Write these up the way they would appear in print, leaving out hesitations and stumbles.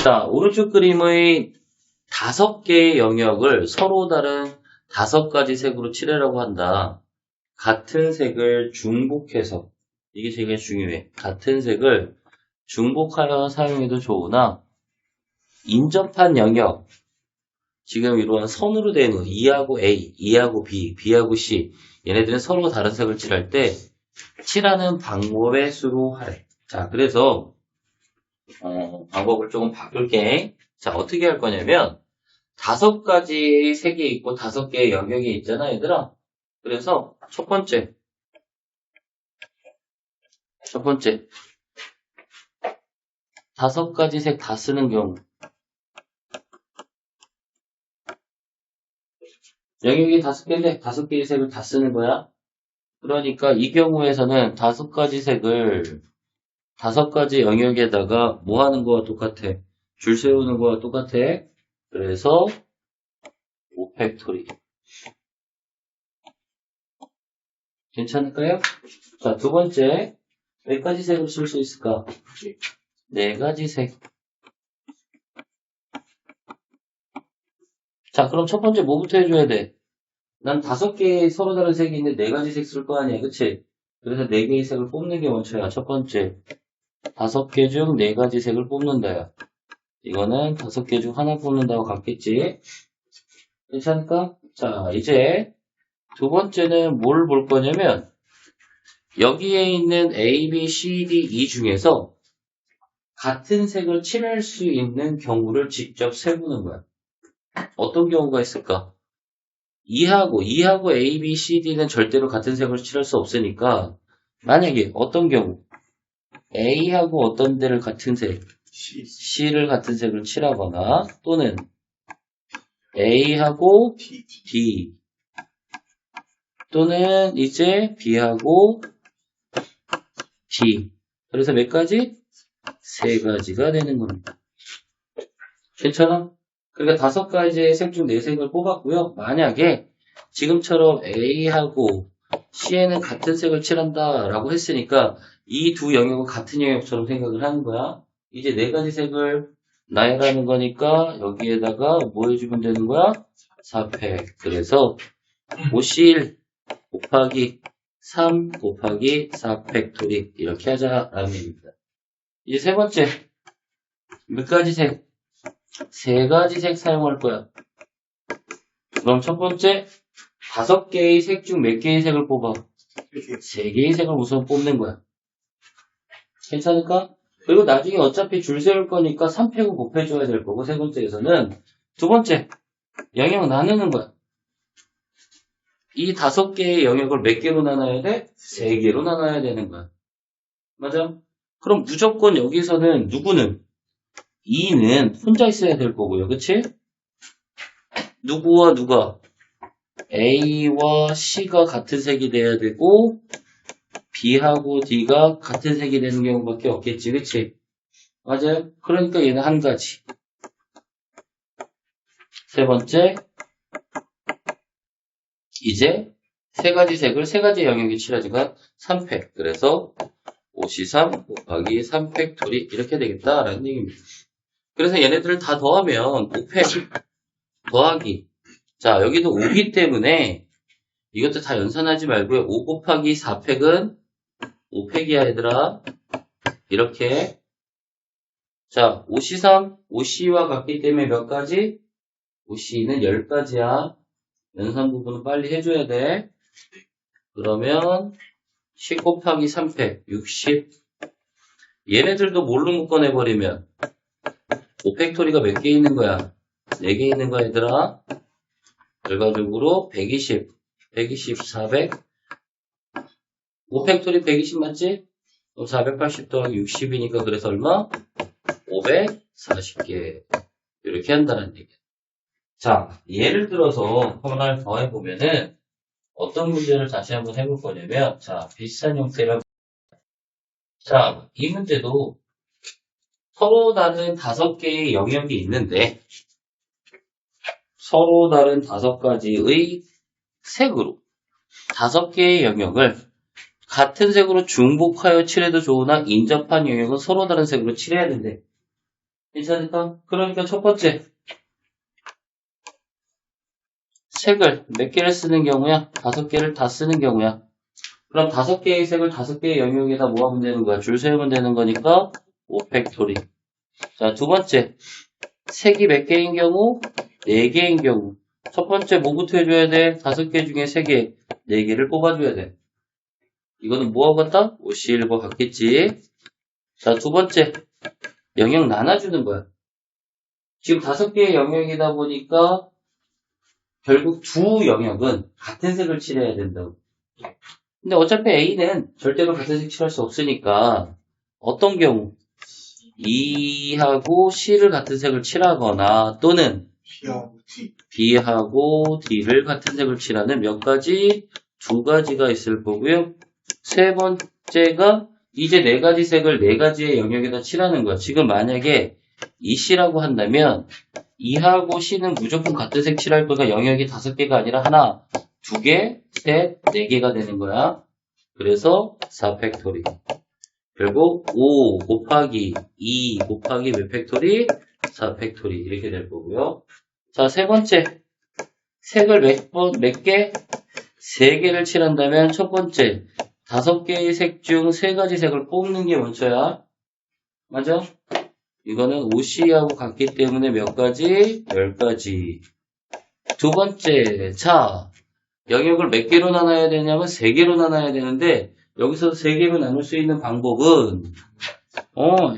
자, 오른쪽 그림의 5개의 영역을 서로 다른 5가지 색으로 칠하라고 한다. 같은 색을 중복해서, 이게 되게 중요해. 같은 색을 중복하여 사용해도 좋으나 인접한 영역, 지금 이러한 선으로 된 2하고 A, 2하고 B, B하고 C, 얘네들은 서로 다른 색을 칠할 때 칠하는 방법의 수로 하래. 자, 그래서 방법을 조금 바꿀게. 자, 어떻게 할 거냐면 5가지의 색이 있고 5개의 영역이 있잖아, 얘들아. 그래서 첫 번째 5가지 색 다 쓰는 경우, 영역이 5개인데 5개의 색을 다 쓰는 거야. 그러니까 이 경우에서는 5가지 영역에다가 뭐 하는 거와 똑같아? 줄 세우는 거와 똑같아. 그래서 5팩토리. 괜찮을까요? 자, 두 번째. 몇 가지 색을 쓸 수 있을까? 4가지 색. 자, 그럼 첫 번째 뭐부터 해줘야 돼? 난 5개의 서로 다른 색이 있는데 4가지 색 쓸 거 아니야, 그치? 그래서 4개의 색을 뽑는 게 원초야. 첫 번째, 5개 중 4가지 색을 뽑는다야. 이거는 5개 중 하나 뽑는다고 같겠지? 괜찮을까? 자, 이제 두 번째는 뭘 볼 거냐면 여기에 있는 A, B, C, D, E 중에서 같은 색을 칠할 수 있는 경우를 직접 세보는 거야. 어떤 경우가 있을까? 2하고 A, B, C, D는 절대로 같은 색으로 칠할 수 없으니까 만약에 어떤 경우 A하고 어떤 데를 같은 색, C를 같은 색을 칠하거나 또는 A하고 D 또는 이제 B하고 D. 그래서 몇 가지? 3가지가 되는 겁니다. 괜찮아? 그러니까 5가지의 색 중 4색을 뽑았고요. 만약에 지금처럼 A하고 C에는 같은 색을 칠한다 라고 했으니까 이 두 영역은 같은 영역처럼 생각을 하는 거야. 이제 4가지 색을 나열하는 거니까 여기에다가 뭐 해주면 되는 거야? 4팩. 그래서 51 곱하기 3 곱하기 4팩토리 이렇게 하자라는 얘기입니다. 이제 세 번째, 몇 가지 색? 3가지 색 사용할 거야. 그럼 첫 번째, 5개의 색 중 몇 개의 색을 뽑아? 3개의 색을 우선 뽑는 거야. 괜찮을까? 그리고 나중에 어차피 줄 세울 거니까 3팩을 곱해줘야 될 거고, 세 번째에서는 두 번째, 영역 나누는 거야. 이 5개의 영역을 몇 개로 나눠야 돼? 3개로 나눠야 되는 거야. 맞아? 그럼 무조건 여기서는 누구는? 2는 혼자 있어야 될 거고요. 그치? 누구와 누가? A와 C가 같은 색이 돼야 되고 B하고 D가 같은 색이 되는 경우밖에 없겠지. 그치? 맞아요? 그러니까 얘는 한 가지. 세 번째, 이제 3가지 색을 3가지 영역이 칠해지니까 3팩. 그래서 53 곱하기 3팩토리 이렇게 되겠다라는 얘기입니다. 그래서 얘네들을 다 더하면 5팩 더하기. 자, 여기도 5기 때문에 이것도 다 연산하지 말고요. 5 곱하기 4팩은 5팩이야, 얘들아. 이렇게. 자, 5C3, 5C와 같기 때문에 몇 가지? 5C는 10가지야. 연산 부분은 빨리 해줘야 돼. 그러면 10 곱하기 3팩, 60. 얘네들도 뭘로 묶어내버리면 5팩토리가 몇 개 있는 거야? 4개 있는 거야, 얘들아. 결과적으로 120, 400. 5팩토리 120 맞지? 그럼 480 더하기 60이니까 그래서 얼마? 540개. 이렇게 한다는 얘기야. 자, 예를 들어서 하나를 더 해보면은 어떤 문제를 다시 한번 해볼 거냐면, 자, 비슷한 형태라고. 자, 이 문제도 서로 다른 5개의 영역이 있는데 서로 다른 5가지의 색으로 5개의 영역을 같은 색으로 중복하여 칠해도 좋으나 인접한 영역은 서로 다른 색으로 칠해야 된대. 괜찮을까? 그러니까 첫 번째, 색을 몇 개를 쓰는 경우야? 5개를 다 쓰는 경우야. 그럼 5개의 색을 5개의 영역에다 모아보면 되는 거야. 줄 세우면 되는 거니까 5팩토리. 자, 두 번째, 색이 몇 개인 경우? 4개인 경우. 첫 번째 뭐부터 해줘야 돼? 5개 중에 3개, 4개를 뽑아줘야 돼. 이거는 뭐하고 같다? OC1과 같겠지. 자, 두 번째, 영역 나눠주는 거야. 지금 5개의 영역이다 보니까 결국 두 영역은 같은 색을 칠해야 된다고. 근데 어차피 A는 절대로 같은 색 칠할 수 없으니까 어떤 경우? E하고 C를 같은 색을 칠하거나 또는 B하고 D를 같은 색을 칠하는 몇 가지? 2가지가 있을 거고요. 세 번째가 이제 4가지 색을 4가지의 영역에다 칠하는 거야. 지금 만약에 EC라고 한다면 E하고 C는 무조건 같은 색 칠할 거니까 영역이 5개가 아니라 하나, 2개, 셋, 4개가 되는 거야. 그래서 4팩토리. 결국 5 곱하기 2 곱하기 몇 팩토리? 4팩토리 이렇게 될 거고요. 자, 세 번째. 색을 몇 개? 3개를 칠한다면 첫 번째 5개의 색 중 3가지 색을 뽑는 게 원초야. 맞아? 이거는 OC하고 같기 때문에 몇 가지? 10가지. 두 번째, 자, 영역을 몇 개로 나눠야 되냐면 3개로 나눠야 되는데 여기서 3개로 나눌 수 있는 방법은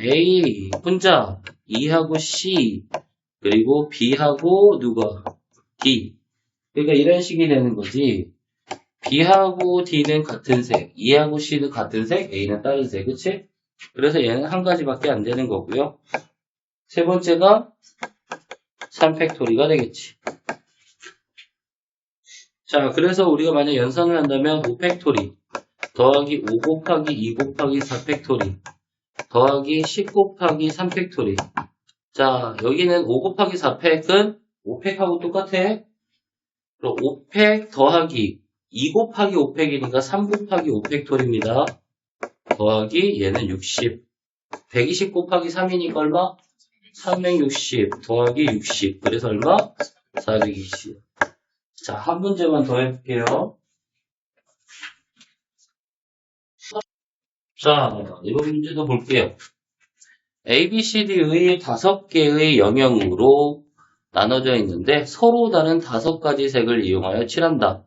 A 혼자, E하고 C, 그리고 B하고 누가? D. 그러니까 이런 식이 되는 거지. B하고 D는 같은 색, E하고 C는 같은 색, A는 다른 색, 그치? 그래서 얘는 한 가지밖에 안 되는 거고요. 세 번째가 3팩토리가 되겠지. 자, 그래서 우리가 만약 연산을 한다면 5팩토리 더하기 5 곱하기 2 곱하기 4팩토리 더하기 10 곱하기 3팩토리. 자, 여기는 5 곱하기 4팩은 5팩하고 똑같아. 그럼 5팩 더하기 2 곱하기 5팩이니까 3 곱하기 5팩토리입니다. 더하기 얘는 60. 120 곱하기 3이니까 얼마? 360 더하기 60. 그래서 얼마? 420. 자, 한 문제만 더 해볼게요. 자, 이번 문제도 볼게요. A, B, C, D의 5개의 영역으로 나눠져 있는데 서로 다른 5가지 색을 이용하여 칠한다.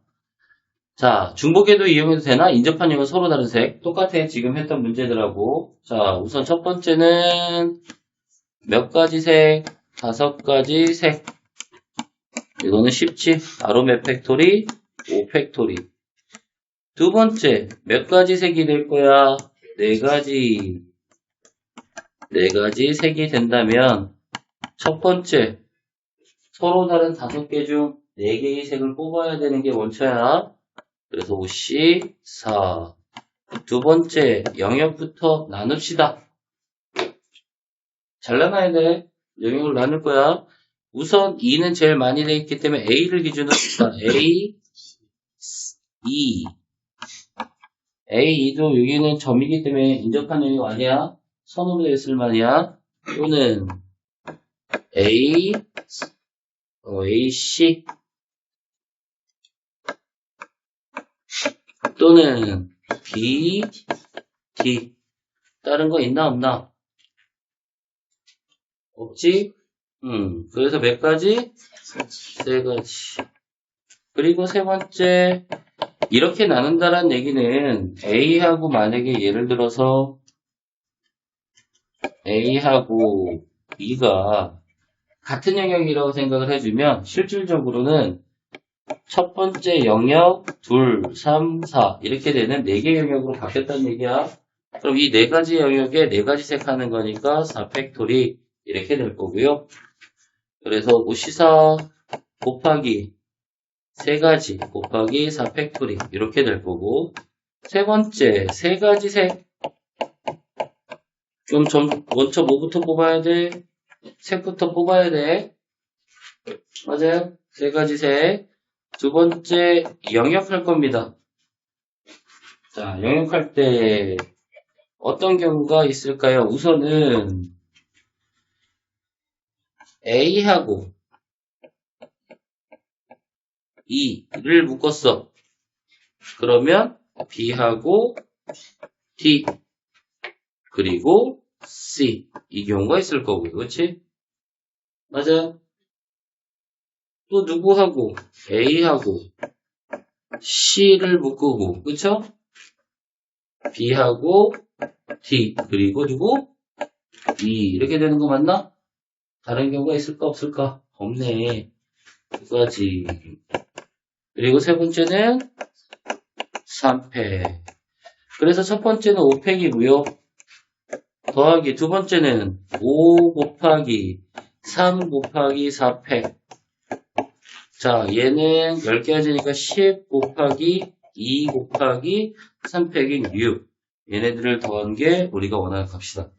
자, 중복에도 이용해도 되나? 인접한 영역은 서로 다른 색. 똑같아. 지금 했던 문제들하고. 자, 우선 첫 번째는 몇 가지 색? 5가지 색. 이거는 쉽지. 바로 몇 팩토리? 5팩토리. 두 번째, 몇 가지 색이 될 거야? 4가지. 4가지 색이 된다면 첫 번째, 서로 다른 5개 중 4개의 색을 뽑아야 되는 게 원초야. 그래서 OC 4. 두 번째, 영역부터 나눕시다. 잘 나눠야 돼. 영역을 나눌 거야. 우선 2는 제일 많이 돼 있기 때문에 A를 기준으로 합시다. A, E. A, 2도 여기는 점이기 때문에 인접한 영역 아니야. 선으로 되어 있을 만이야. 또는 A, AC. 또는 B, D. 다른 거 있나 없나? 없지? 그래서 몇 가지? 3가지. 그리고 세 번째, 이렇게 나눈다는 얘기는 A하고 만약에 예를 들어서 A하고 B가 같은 영역이라고 생각을 해주면 실질적으로는 첫 번째 영역, 2, 3, 4 이렇게 되는 4개 영역으로 바뀌었다는 얘기야. 그럼 이 4가지 영역에 4가지 색 하는 거니까 4팩토리 이렇게 될 거고요. 그래서 OC4 곱하기 3가지 곱하기 4팩토리 이렇게 될 거고 세 번째 3가지 색 그럼 원초 뭐부터 뽑아야 돼? 색부터 뽑아야 돼. 맞아요? 3가지 색. 두 번째 영역할 겁니다. 자, 영역할 때 어떤 경우가 있을까요? 우선은 A하고 E를 묶었어. 그러면 B하고 D 그리고 C 이 경우가 있을 거고요. 그렇지? 맞아. 또 누구하고 A하고 C를 묶고 그쵸? B하고 D 그리고 누구? E 이렇게 되는 거 맞나? 다른 경우가 있을까 없을까? 없네. 두 가지. 그리고 세 번째는 3팩. 그래서 첫 번째는 5팩이고요. 더하기 두 번째는 5 곱하기 3 곱하기 4팩. 자, 얘는 10개 하지니까 10 곱하기 2 곱하기 3팩인 6. 얘네들을 더한 게 우리가 원하는 값이다.